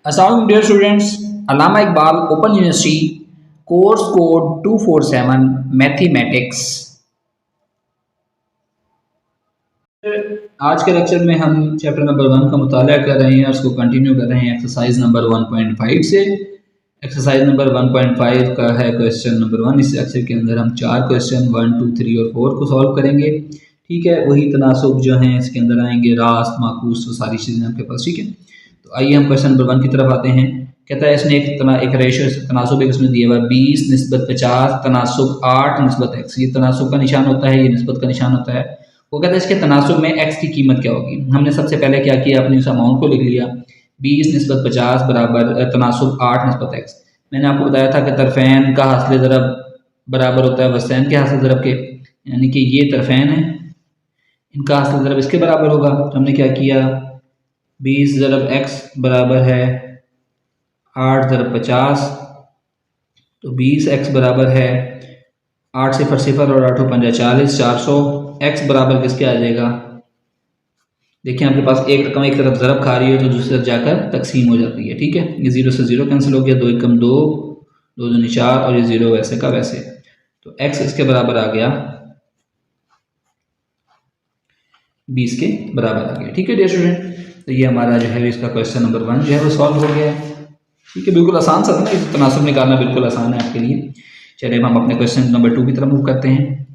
Assalamualaikum dear students, Allama Iqbal Open University course code 247 Mathematics। आज के lecture में हम चैप्टर नंबर 1 का मुताला कर रहे हैं और उसको कंटिन्यू कर रहे हैं एक्सरसाइज नंबर 1.5 से। एक्सरसाइज नंबर 1.5 का है क्वेश्चन नंबर 1। इस लेक्चर के अंदर हम 4 क्वेश्चन 1, 2, 3 और 4 को सॉल्व करेंगे। ठीक है, वही तनासुब जो हैं इसके अंदर आएंगे, रास्त माकूस, तो सारी चीज़ें आपके पास। ठीक है, तो आइए हम क्वेश्चन नंबर 1 की तरफ आते हैं। कहता है इसने एक रेशो तनासुब एक इसमें दिया हुआ 20 निस्बत 50 तनासुब 8 निस्बत x। ये तनासुब का निशान होता है, ये निस्बत का निशान होता है। वो कहता है इसके तनासुब में x की कीमत क्या होगी। हमने सबसे पहले क्या किया, अपने उस अमाउंट को लिख लिया 20 निस्बत 50 बराबर तनासुब 8 निस्बत x। मैंने आपको बताया था कि तरफैन का हासिल ज़रब बराबर होता है वसैन के हासिल ज़रब के, यानी कि ये तरफैन है, इनका हासिल ज़रब इसके बराबर होगा। तो हमने क्या किया, 20 ज़रब x बराबर है 8 ज़रब 50, तो 20x बराबर है 8 सिफर सिफर और 8 पंजा 40, 400। x बराबर किसके आ जाएगा, देखिए आपके पास एक रकम एक तरफ ज़रब खा रही है तो दूसरी तरफ जाकर तकसीम हो जाती है। ठीक है, ये 0 से 0 कैंसिल हो गया, 2 एकम 2, 2 दूनी 4 और ये 0 वैसे का वैसे। तो x इसके बराबर आ गया 20 के बराबर आ गया। ठीक है डियर स्टूडेंट, तो ये हमारा जो है इसका क्वेश्चन नंबर 1 जो है वो सॉल्व हो गया है। ठीक है, बिल्कुल आसान सा था ना, तनासुब निकालना बिल्कुल आसान है आपके लिए। चलिए अब हम अपने क्वेश्चन नंबर 2 की तरफ मूव करते हैं।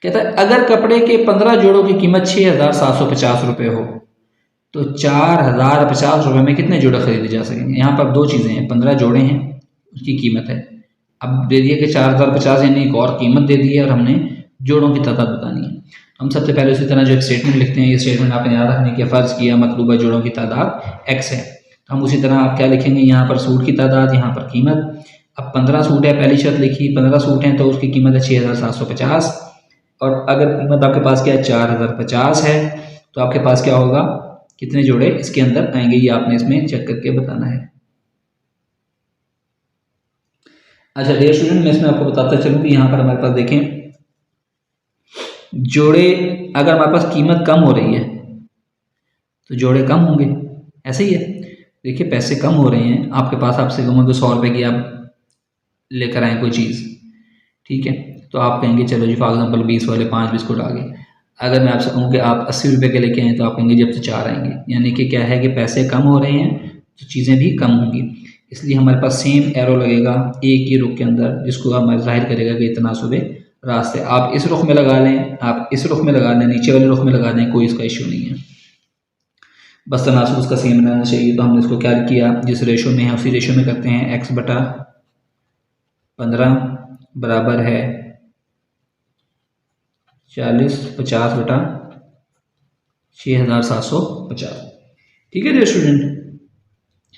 कहता है अगर कपड़े के 15 जोड़ों की कीमत 6,750 रुपये हो तो 4,050 रुपये में कितने जोड़े खरीदे जा सकेंगे। यहाँ पर दो चीज़ें हैं, 15 जोड़े हैं, उसकी कीमत है। अब दे दिया कि 4,050, यानी एक और कीमत दे दी है और हमने जोड़ों की तादाद बतानी है। तो हम सबसे पहले उसी तरह जो एक स्टेटमेंट लिखते हैं, ये स्टेटमेंट आपने याद रखने की, फ़र्ज़ किया मतलूबा जोड़ों की तादाद x है, तो हम उसी तरह आप क्या लिखेंगे, यहाँ पर सूट की तादाद, यहाँ पर कीमत। अब 15 सूट है, पहली शर्त लिखी 15 सूट हैं तो उसकी कीमत है 6,750, और अगर कीमत आपके पास क्या है 4,050 है तो आपके पास क्या होगा, कितने जोड़े इसके अंदर आएंगे, ये आपने इसमें चेक करके बताना है। अच्छा डियर स्टूडेंट, मैं इसमें आपको बताता चलूँ कि यहाँ पर हमारे पास देखें जोड़े, अगर हमारे पास कीमत कम हो रही है तो जोड़े कम होंगे, ऐसे ही है। देखिए पैसे कम हो रहे हैं आपके पास, आपसे कहूँगा कि 100 रुपये की आप लेकर आए कोई चीज़, ठीक है, तो आप कहेंगे चलो जी फॉर एग्जाम्पल 20 वाले 5 बिस्कुट आ गए। अगर मैं आपसे कहूँ कि आप 80 रुपये के लेके आए तो आप कहेंगे जब तो 4 आएंगे, यानी कि क्या है कि पैसे कम हो रहे हैं तो चीज़ें भी कम होंगी। इसलिए हमारे पास सेम एरो लगेगा एक ही रुख के अंदर, जिसको हमारे जाहिर करेगा कि तनासुबे रास्ते। आप इस रुख में लगा लें, आप इस रुख में लगा लें, नीचे वाले रुख में लगा दें, कोई इसका इशू नहीं है, बस तनासुब उसका सेम रहना चाहिए। तो हमने इसको क्या किया, जिस रेशो में है उसी रेशो में करते हैं। x बटा 15 बराबर है 40 50 बटा 6,750। ठीक है डियर स्टूडेंट,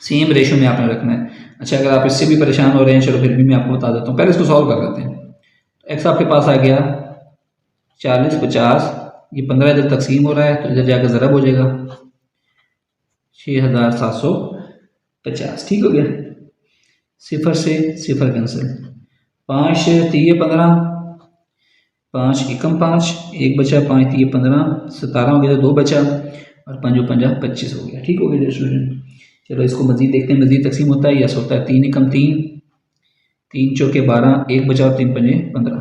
सेम रेशो में आपने रखना है। अच्छा अगर आप इससे भी परेशान हो रहे हैं, चलो फिर भी मैं आपको बता देता हूँ, पहले इसको सॉल्व कर लेते हैं। तो x आपके पास आ गया 40 50, ये 15 इधर तकसीम हो रहा है तो इधर जाकर ज़रब हो जाएगा 6,750। ठीक हो गया, सिफर से सिफर कैंसिल, 5 3 15, 5 एकम 5, 1 बचा, 5 3 15, 17 हो गया, 2 बचा और 5 पंजा 25 हो गया। ठीक हो गया स्टूडेंट। चलो इसको मजीद देखते हैं, मजीद तकसीम होता है, यस होता है। 3 एकम 3, 3 चौके 12, 1 बचा और 3 पंजे 15।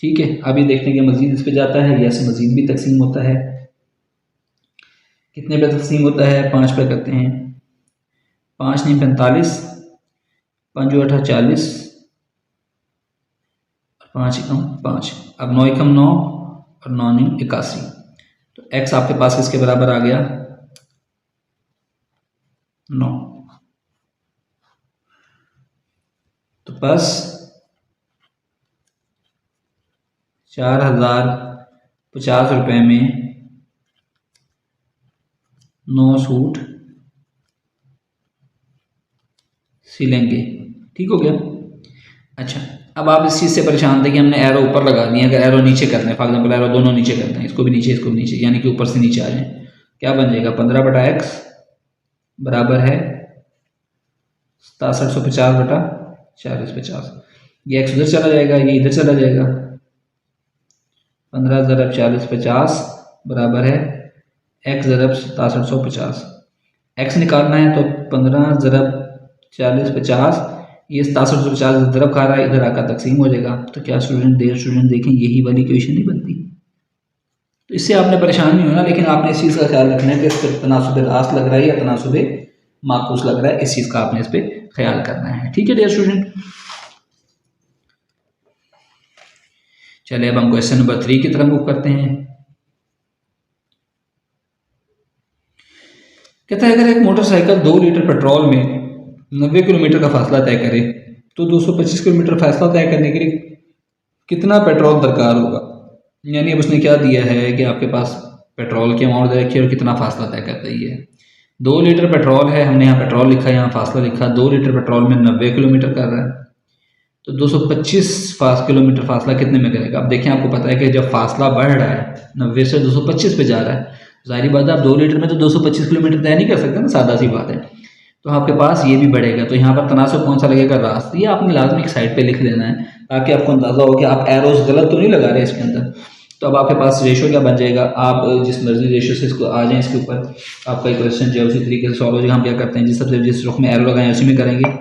ठीक है, अभी देखते हैं कि मजीद इस पर जाता है, यस मजीद भी तकसीम होता है। कितने पे तकसीम होता है, 5 पे करते हैं, 5 नहीं 45, 5 8 40 और 5 एकम 5। अब 9 एकम 9 और 9 नहीं 81। तो x आपके पास किसके बराबर आ गया, 9। तो बस 4,050 रुपये में 9 सूट सिलेंगे। ठीक हो गया। अच्छा अब आप इस चीज़ से परेशान थे कि हमने एरो ऊपर लगा दिए, अगर एरो नीचे करते हैं, फॉर एग्जाम्पल एरो दोनों नीचे करते हैं, इसको भी नीचे इसको भी नीचे, यानी कि ऊपर से नीचे आ जाए, क्या बन जाएगा, 15 बटा x बराबर है 6750 बटा 4050। ये x उधर चला जाएगा, ये इधर चला जाएगा, 15 ज़रब 40 50 बराबर है x ज़रब 6750। एक्स निकालना है तो 15 ज़रब 40 50, ये 6750 ज़रब खा रहा है, इधर आकर तकसीम हो जाएगा। तो क्या स्टूडेंट देखें यही वाली इक्वेशन नहीं बनती। तो इससे आपने परेशान नहीं होना, लेकिन आपने इस चीज़ का ख्याल रखना है कि इस पर तनासुब रास्त लग रहा है या तनासुब माकूस लग रहा है, इस चीज़ का आपने इस पर ख्याल करना है। ठीक है डियर स्टूडेंट, चलिए अब हम क्वेश्चन नंबर 3 की तरफ मूव करते हैं। कहता है अगर एक मोटरसाइकिल 2 लीटर पेट्रोल में 90 किलोमीटर का फासला तय करे तो 225 किलोमीटर फासला तय करने के लिए कितना पेट्रोल दरकार होगा। यानी अब उसने क्या दिया है कि आपके पास पेट्रोल की अमाउंट दे रखी है और कितना फासला तय कर रही है। 2 लीटर पेट्रोल है, हमने यहाँ पेट्रोल लिखा है, यहाँ फासला लिखा। 2 लीटर पेट्रोल में 90 किलोमीटर कर रहा है, तो 225 किलोमीटर फासला कितने में करेगा। अब देखें, आपको पता है कि जब फासला बढ़ रहा है 90 से 225 पे जा रहा है, जाहिर बात है आप 2 लीटर में तो 225 किलोमीटर तय नहीं कर सकते ना, सादा सी बात है। तो आपके पास ये भी बढ़ेगा, तो यहाँ पर तनासब कौन सा लगेगा, रास्त। ये आपने लाजमी एक साइड पे लिख लेना है ताकि आपको अंदाज़ा हो कि आप एरोज गलत तो नहीं लगा रहे इसके अंदर। तो अब आपके पास रेशो क्या बन जाएगा, आप जिस मर्जी रेशो से इसको आ जाएं इसके ऊपर, आपका क्वेश्चन जो है उसी तरीके से सॉल्व हो जाएगा। हम क्या करते हैं, जिस रुख में एरो लगाएं उसी में करेंगे।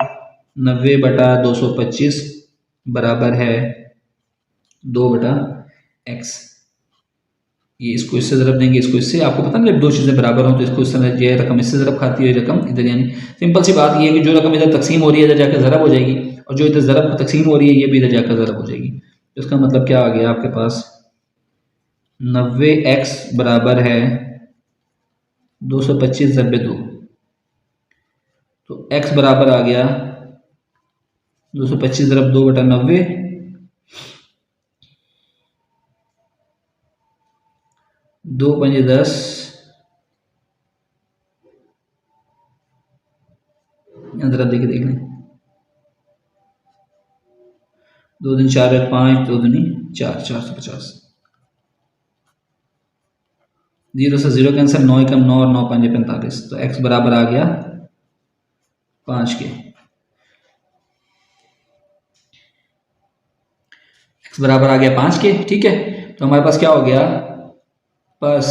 90/225 बराबर है 2/x। ये इसको इससे ज़रब देंगे, इसको इससे। आपको पता नहीं जब दो चीज़ें बराबर हों तो इसको इससे, ये रकम इससे ज़रब खाती है, ये रकम इधर, यानी सिंपल सी बात ये है कि जो रकम इधर तकसीम हो रही है इधर जाकर ज़रब हो जाएगी, और जो इधर ज़रब तकसीम हो रही है ये भी इधर जाकर ज़रब हो जाएगी। तो इसका मतलब क्या आ गया आपके पास, 90x बराबर है 225 ज़रबे 2, तो x बराबर आ गया 225 ज़रब 2/90, 2 पंजे 10, अंदर आप देख लें, 2 दिन 4 1 5, 2 दूनी 4, 450। 0 से 0 कैंसिल, 9 कम 9 और 9 5 45, तो x बराबर आ गया 5 के। x बराबर आ गया 5 के, ठीक है। तो हमारे पास क्या हो गया, बस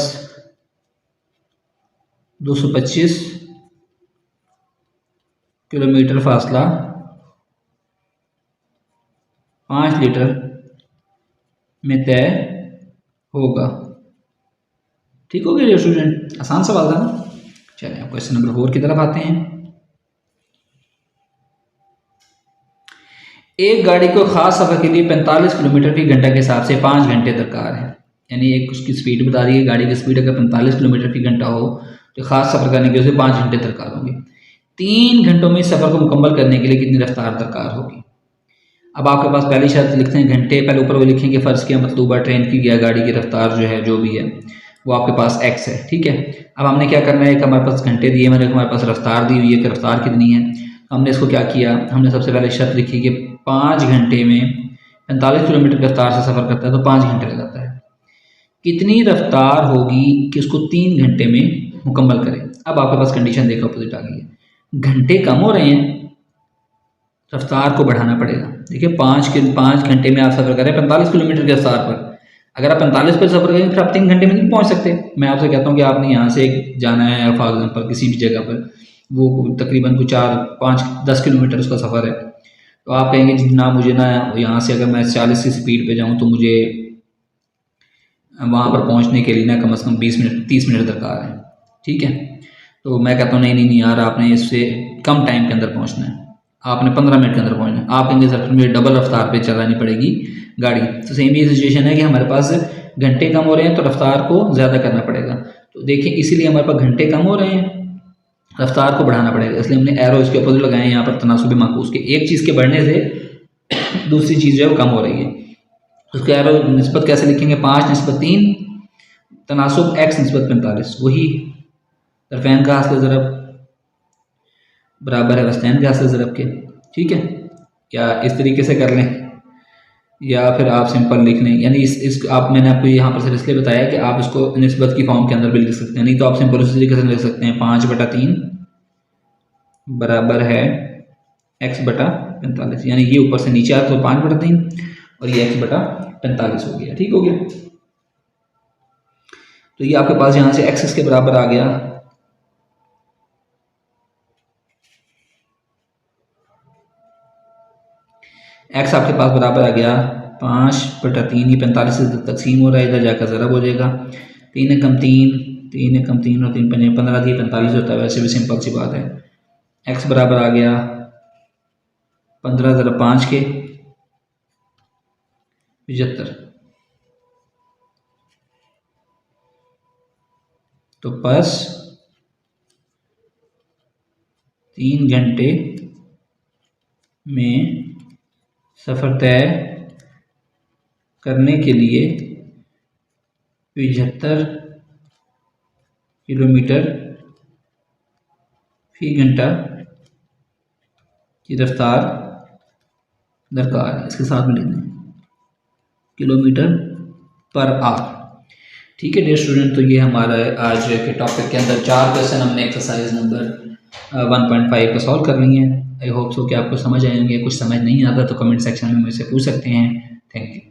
225 किलोमीटर फासला 5 लीटर में तय होगा। ठीक हो गया स्टूडेंट, आसान सवाल था ना। चलिए अब क्वेश्चन नंबर 4 की तरफ आते हैं। एक गाड़ी को खास सफर के लिए 45 किलोमीटर फी घंटा के हिसाब से 5 घंटे दरकार है। यानी एक उसकी स्पीड बता दी है, गाड़ी की स्पीड अगर 45 किलोमीटर फी घंटा हो तो खास सफर करने के लिए 5 घंटे दरकार होंगे। 3 घंटों में सफर को मुकम्मल करने के लिए कितनी रफ्तार दरकार होगी। अब आपके पास पहली शर्त लिखते हैं घंटे, पहले ऊपर वो लिखेंगे फ़र्ज़ किया मतलूबा ट्रेन की या गाड़ी की रफ्तार जो है जो भी है वो आपके पास x है, ठीक है। अब हमने क्या करना है कि हमारे पास घंटे दिए, हमारे पास रफ्तार दी हुई है कि रफ्तार कितनी है। हमने इसको क्या किया, हमने सबसे पहले शर्त लिखी कि 5 घंटे में 45 किलोमीटर की रफ्तार से सफ़र करता है तो 5 घंटे लगाता है। कितनी रफ्तार होगी कि उसको 3 घंटे में मुकम्मल करें। अब आपके पास कंडीशन देखो अपोजिट आ गई है, घंटे कम हो रहे हैं, रफ्तार को बढ़ाना पड़ेगा। देखिए 5 घंटे में आप सफ़र करें 45 किलोमीटर की रफ्तार पर, अगर आप 45 पर सफ़र करेंगे फिर आप 3 घंटे में नहीं पहुंच सकते। मैं आपसे कहता हूं कि आपने यहाँ से जाना है फॉर एग्जाम्पल किसी भी जगह पर, वो तकरीबन कुछ 4 5 10 किलोमीटर उसका सफ़र है, तो आप कहेंगे जितना मुझे ना यहाँ से अगर मैं 40 की स्पीड पे जाऊँ तो मुझे वहाँ पर पहुँचने के लिए ना कम से कम 20 मिनट 30 मिनट दरकार है, ठीक है। तो मैं कहता हूँ नहीं यार, आपने इससे कम टाइम के अंदर पहुँचना है, आपने 15 मिनट के अंदर पहुँचना है। आप कहेंगे सर मुझे डबल रफ्तार पे चलानी पड़ेगी गाड़ी, तो सेम ये सिचुएशन है कि हमारे पास घंटे कम हो रहे हैं तो रफ्तार को ज़्यादा करना पड़ेगा। तो देखिए इसीलिए हमारे पास घंटे कम हो रहे हैं, रफ्तार को बढ़ाना पड़ेगा, इसलिए हमने एरो इसके अपोजिट लगाए हैं यहाँ पर तनासुब माकूस के। एक चीज़ के बढ़ने से दूसरी चीज़ जो है वो कम हो रही है, उसके एरो निस्बत कैसे लिखेंगे, 5/3 तनासुब x निस्बत 45, वही तरफैन का हासिल ज़रब बराबर है वस्तैन के हासिल ज़रब के, ठीक है। या इस तरीके से कर लें या फिर आप सिंपल लिख लें, यानी इस आप मैंने आपको यहाँ पर सिर्फ इसलिए बताया कि आप इसको निस्बत की फॉर्म के अंदर भी लिख सकते हैं, नहीं तो आप सिंपल उसी तरीके से लिख सकते हैं 5/3 बराबर है x/45, यानी ये ऊपर से नीचे आया तो 5/3 और ये x/45 हो गया, ठीक हो गया। तो ये आपके पास यहाँ से x इसके बराबर आ गया एक्स आपके पास बराबर आ गया 5/3, ये 45 से तकसीम हो रहा है, इधर जाकर ज़रब हो जाएगा। 3 एकम 3, 3 एकम 3 और 3 पंजे 15, 45 होता है, वैसे भी सिंपल सी बात है। एक्स बराबर आ गया 15 ज़रा 5 के 75, तो बस 3 घंटे में सफ़र तय करने के लिए 75 किलोमीटर फी घंटा की रफ्तार दरकार है। इसके साथ में लिख दें किलोमीटर पर आवर। ठीक है डियर स्टूडेंट, तो ये हमारा आज के टॉपिक के अंदर 4 क्वेश्चन हमने एक्सरसाइज नंबर 1.5 का सॉल्व कर ली हैं। आई होप सो कि आपको समझ आएंगे। कुछ समझ नहीं आता तो कमेंट सेक्शन में मुझसे पूछ सकते हैं। Thank you.